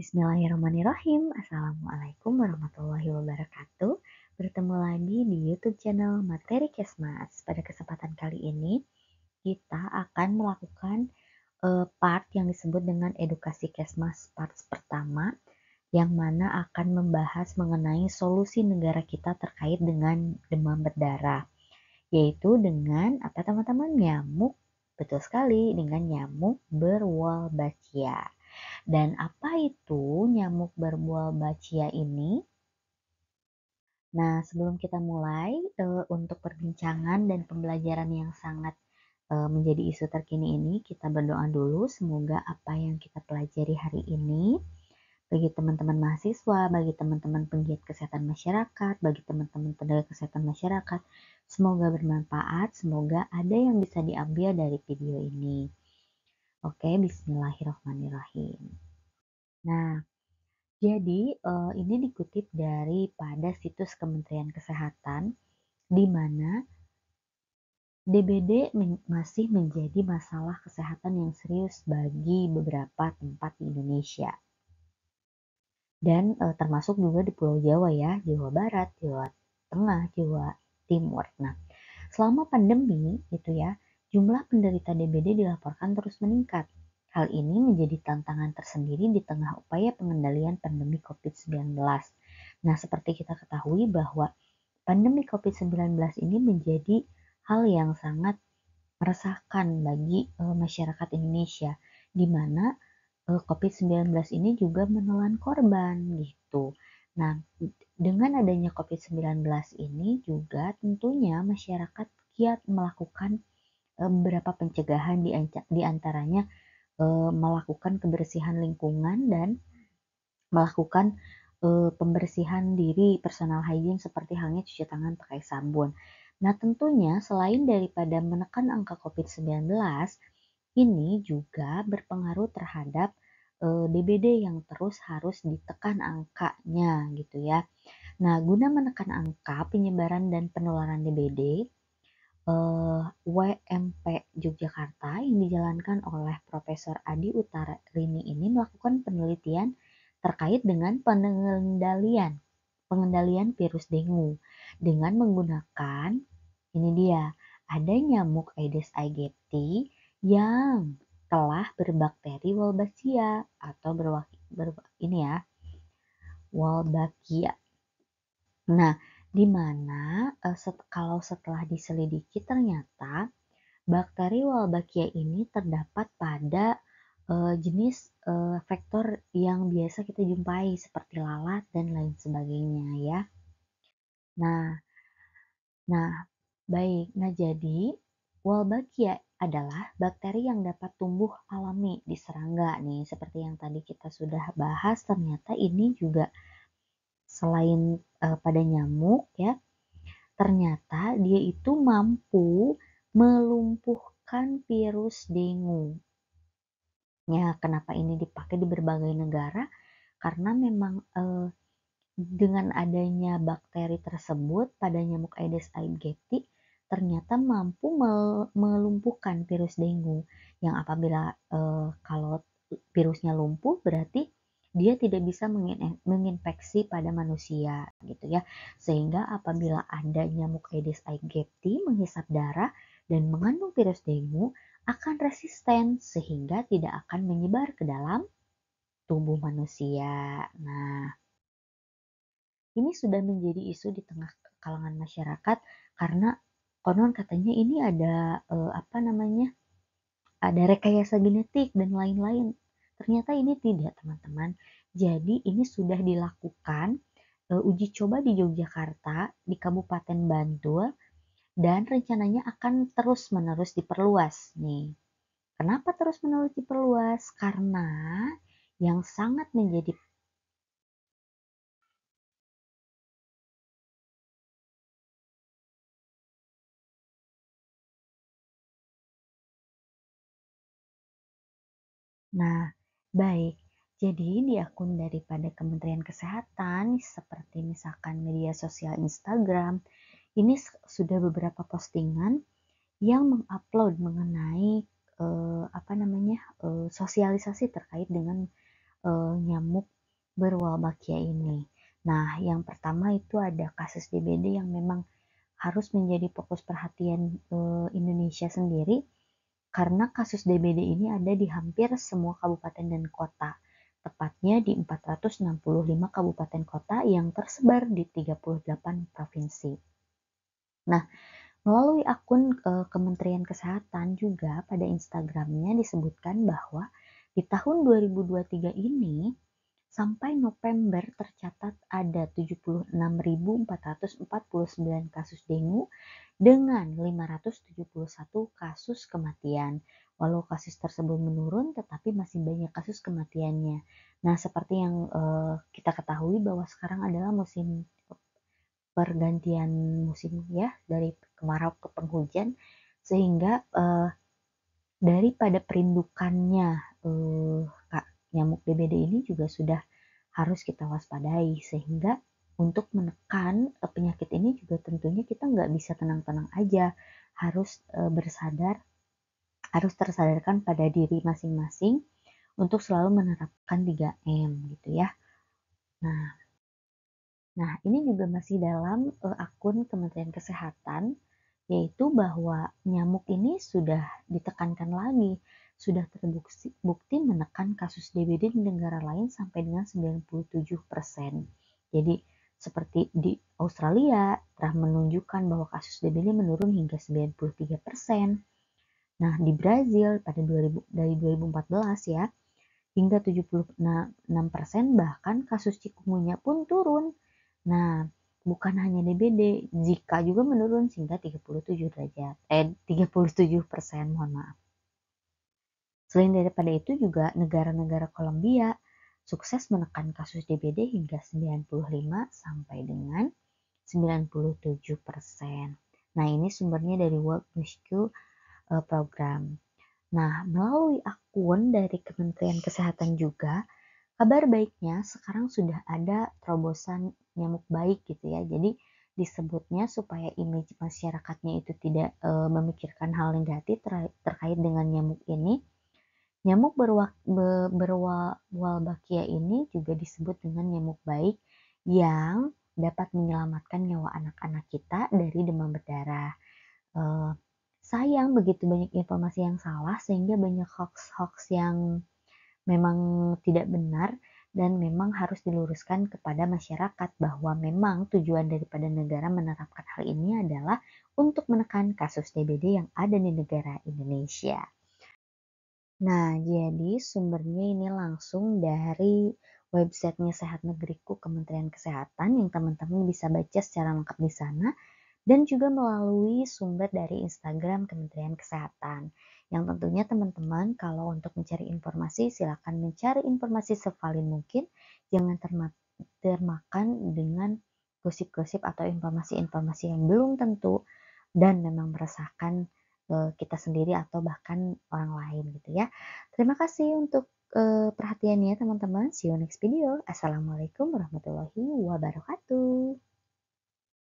Bismillahirrahmanirrahim. Assalamualaikum warahmatullahi wabarakatuh. Bertemu lagi di YouTube channel Materi Kesmas. Pada kesempatan kali ini, kita akan melakukan part yang disebut dengan edukasi Kesmas part pertama, yang mana akan membahas mengenai solusi negara kita terkait dengan demam berdarah, yaitu dengan apa teman-teman? Nyamuk. Betul sekali, dengan nyamuk berwolbachia. Dan apa itu nyamuk berwolbachia ini? Nah, sebelum kita mulai untuk perbincangan dan pembelajaran yang sangat menjadi isu terkini ini, kita berdoa dulu semoga apa yang kita pelajari hari ini bagi teman-teman mahasiswa, bagi teman-teman penggiat kesehatan masyarakat, bagi teman-teman tenaga kesehatan masyarakat, semoga bermanfaat, semoga ada yang bisa diambil dari video ini. Oke, bismillahirrahmanirrahim. Nah, jadi ini dikutip pada situs Kementerian Kesehatan, di mana DBD masih menjadi masalah kesehatan yang serius bagi beberapa tempat di Indonesia. Dan termasuk juga di Pulau Jawa ya, Jawa Barat, Jawa Tengah, Jawa Timur. Nah, selama pandemi itu ya, jumlah penderita DBD dilaporkan terus meningkat. Hal ini menjadi tantangan tersendiri di tengah upaya pengendalian pandemi COVID-19. Nah, seperti kita ketahui bahwa pandemi COVID-19 ini menjadi hal yang sangat meresahkan bagi masyarakat Indonesia, di mana COVID-19 ini juga menelan korban gitu. Nah, dengan adanya COVID-19 ini juga tentunya masyarakat giat melakukan beberapa pencegahan, di antaranya melakukan kebersihan lingkungan dan melakukan pembersihan diri, personal hygiene seperti halnya cuci tangan pakai sabun. Nah, tentunya selain daripada menekan angka COVID-19, ini juga berpengaruh terhadap DBD yang terus harus ditekan angkanya gitu ya. Nah, guna menekan angka penyebaran dan penularan DBD, WMP Yogyakarta yang dijalankan oleh Profesor Adi Utarini ini melakukan penelitian terkait dengan pengendalian virus dengue dengan menggunakan, ini dia, ada nyamuk Aedes aegypti yang telah berbakteri Wolbachia atau Wolbachia. Nah, di mana kalau setelah diselidiki ternyata bakteri Wolbachia ini terdapat pada jenis vektor yang biasa kita jumpai seperti lalat dan lain sebagainya ya. Nah, baik. Nah, jadi Wolbachia adalah bakteri yang dapat tumbuh alami di serangga nih. Seperti yang tadi kita sudah bahas, ternyata ini juga selain pada nyamuk ya, ternyata dia itu mampu melumpuhkan virus dengue. Ya, kenapa ini dipakai di berbagai negara? Karena memang dengan adanya bakteri tersebut pada nyamuk Aedes aegypti ternyata mampu melumpuhkan virus dengue, yang apabila kalau virusnya lumpuh berarti dia tidak bisa menginfeksi pada manusia gitu ya, sehingga apabila ada nyamuk Aedes aegypti menghisap darah dan mengandung virus dengue akan resisten sehingga tidak akan menyebar ke dalam tubuh manusia. Nah, ini sudah menjadi isu di tengah kalangan masyarakat karena konon katanya ini ada ada rekayasa genetik dan lain-lain. Ternyata ini tidak, teman-teman. Jadi ini sudah dilakukan uji coba di Yogyakarta, di Kabupaten Bantul, dan rencananya akan terus-menerus diperluas nih. Kenapa terus-menerus diperluas? Karena yang sangat menjadi Nah, baik. Jadi di akun daripada Kementerian Kesehatan seperti misalkan media sosial Instagram, ini sudah beberapa postingan yang mengupload mengenai sosialisasi terkait dengan nyamuk berwolbachia ini. Nah, yang pertama itu ada kasus DBD yang memang harus menjadi fokus perhatian Indonesia sendiri, karena kasus DBD ini ada di hampir semua kabupaten dan kota, tepatnya di 465 kabupaten kota yang tersebar di 38 provinsi. Nah, melalui akun Kementerian Kesehatan juga pada Instagramnya disebutkan bahwa di tahun 2023 ini sampai November tercatat ada 76.449 kasus dengue dengan 571 kasus kematian. Walau kasus tersebut menurun, tetapi masih banyak kasus kematiannya. Nah, seperti yang kita ketahui bahwa sekarang adalah musim pergantian musim ya, dari kemarau ke penghujan, sehingga daripada perindukannya nyamuk DBD ini juga sudah harus kita waspadai, sehingga untuk menekan penyakit ini juga tentunya kita nggak bisa tenang-tenang aja, harus harus tersadarkan pada diri masing-masing untuk selalu menerapkan 3M gitu ya. Nah, ini juga masih dalam akun Kementerian Kesehatan, yaitu bahwa nyamuk ini sudah ditekankan lagi, sudah terbukti menekan kasus DBD di negara lain sampai dengan 97%. Jadi, seperti di Australia telah menunjukkan bahwa kasus DBD menurun hingga 93%. Nah, di Brazil dari 2014 ya, hingga 76%, bahkan kasus chikungunya pun turun. Nah, bukan hanya DBD, Zika juga menurun sehingga 37%, mohon maaf. Selain daripada itu juga negara-negara Kolombia sukses menekan kasus DBD hingga 95 sampai dengan 97%. Nah, ini sumbernya dari World Rescue Program. Nah, melalui akun dari Kementerian Kesehatan juga, kabar baiknya sekarang sudah ada terobosan nyamuk baik gitu ya. Jadi disebutnya supaya image masyarakatnya itu tidak memikirkan hal negatif terkait dengan nyamuk ini. Nyamuk berwolbachia ini juga disebut dengan nyamuk baik yang dapat menyelamatkan nyawa anak-anak kita dari demam berdarah. Sayang begitu banyak informasi yang salah sehingga banyak hoax-hoax yang memang tidak benar dan memang harus diluruskan kepada masyarakat bahwa memang tujuan daripada negara menerapkan hal ini adalah untuk menekan kasus DBD yang ada di negara Indonesia. Nah, jadi sumbernya ini langsung dari websitenya Sehat Negeriku Kementerian Kesehatan yang teman-teman bisa baca secara lengkap di sana, dan juga melalui sumber dari Instagram Kementerian Kesehatan. Yang tentunya teman-teman kalau untuk mencari informasi silakan mencari informasi sevalid mungkin, jangan termakan dengan gosip-gosip atau informasi-informasi yang belum tentu dan memang meresahkan kita sendiri atau bahkan orang lain gitu ya. Terima kasih untuk perhatiannya teman-teman. See you next video. Assalamualaikum warahmatullahi wabarakatuh.